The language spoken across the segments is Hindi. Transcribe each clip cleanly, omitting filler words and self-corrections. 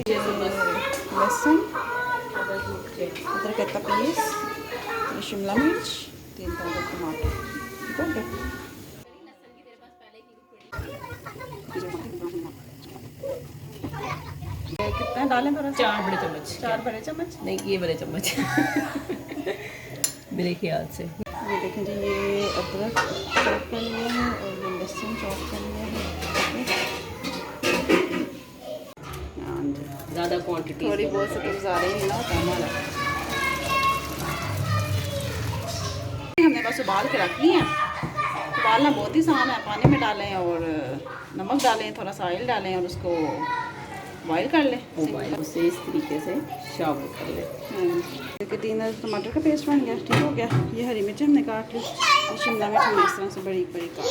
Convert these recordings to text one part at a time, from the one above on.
लहसुन, अदरक का पीस, शिमला मिर्च, 3 ताज़ा टमाटर। ठीक हो गया। कितना डालें थोड़ा? 4 बड़े चम्मच। 4 बड़े चम्मच? नहीं, ये बड़े चम्मच मेरे ख्याल से। ये देखें जी, ये अदरक चॉप कर लिया है और ये लहसुन चॉप कर लिया है। ज़्यादा क्वांटिटी थोड़ी बहुत से तो ज़्यादा ही ना होता हमारा। हमने बस उबाल के रखनी है। उबालना बहुत ही आसान है। पानी में डालें और नमक डालें, थोड़ा सा ऑयल डालें और उसको बॉयल कर लें। उसे इस तरीके से शाबुत कर लें। क्योंकि 3 टमाटर का पेस्ट बन गया। ठीक हो गया। ये हरी मिर्च हमने काट ली, शिमला मिर्च हमने इस तरह से बड़ी बड़ी काट।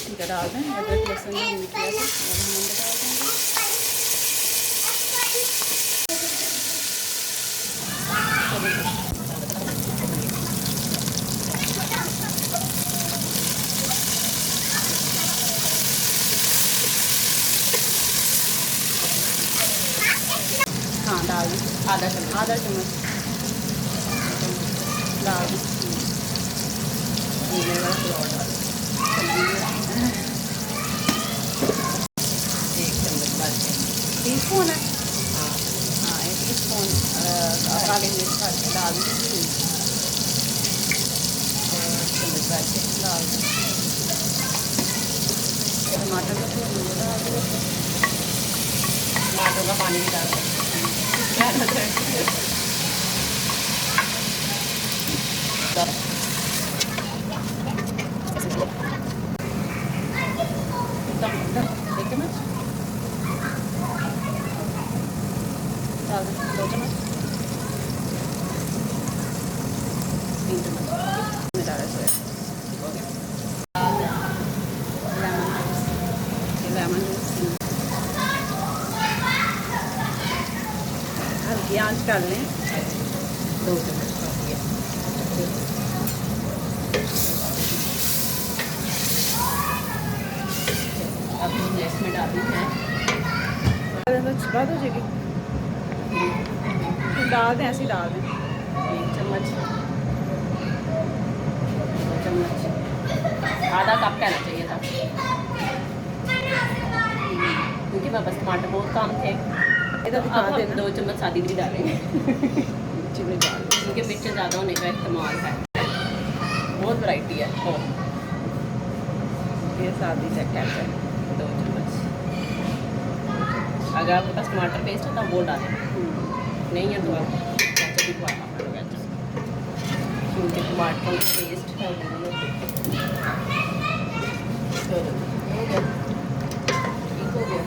ठीक है, डाल दें अदरक लहसुन जो हमने किया था और हम डाल देंगे। हाँ, डाल दें आधा चम्मच डाल दें। टीस्पून है। हाँ, 1 टीस्पून काली मिर्च काट के डाल दें। डाल दें टमाटर का टमाटर का पानी भी डाल दें। हल्की आंच कर लें। 2 चम्मच काफ़ी है। अब हम इसमें डालनी है छिपा दो जी, डाल दें, ऐसे ही डाल दें। 1 चम्मच, 2 चम्मच, आधा कप कहना चाहिए था क्योंकि मेरे पास टमाटर बहुत कम थे। इधर दिखा अब देना। 2 चम्मच सादी भी डालेंगे चिली डाल दें। क्योंकि मिर्च ज़्यादा होने का इस्तेमाल है। बहुत वैरायटी है। ये सादी चेक करते हैं। 2 चम्मच। अगर आपके पास टमाटर पेस्ट है तो वो डालें, नहीं है तो आप केचप भी डालना पड़ेगा क्योंकि टमाटर पेस्ट है। ठीक हो गया।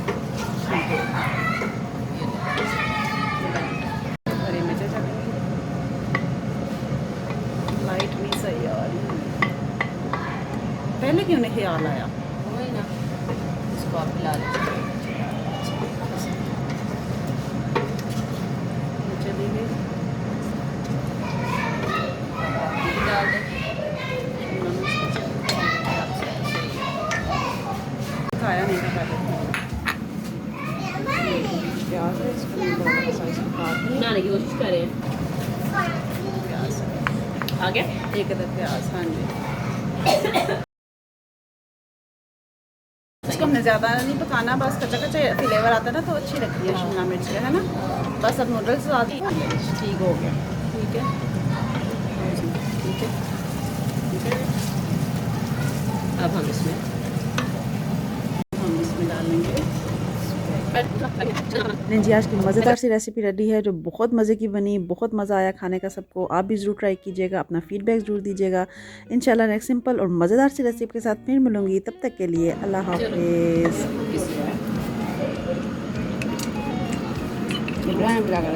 हरी मिर्च चलेंगी, लाइट भी सही आ रही है। पहले क्यों नहीं ख्याल आया? वही ना, इसको आप हिला लीजिए। चली गई। डाल दें। खाया नहीं था पहले। प्याज है, इसको बड़ा साइज में काट लिया। बनाने की कोशिश करें। प्याज आ गया। एक अदर प्याज। हाँ जी, इसको हमने ज़्यादा नहीं पकाना, बस कच्चा कच्चा फ्लेवर आता है ना तो अच्छी लगती है शिमला मिर्च का, है ना। बस अब नूडल्स आदि ठीक हो गया। ठीक है, ठीक है, ठीक है। अब हम इसमें डालेंगे। जी, आज की मज़ेदार सी रेसिपी रेडी है जो बहुत मज़े की बनी। बहुत मज़ा आया खाने का सबको। आप भी ज़रूर ट्राई कीजिएगा, अपना फीडबैक ज़रूर दीजिएगा। इंशाल्लाह नेक्स्ट सिंपल और मज़ेदार सी रेसिपी के साथ फिर मिलूंगी। तब तक के लिए अल्लाह हाफिज़। इब्राहिम लगा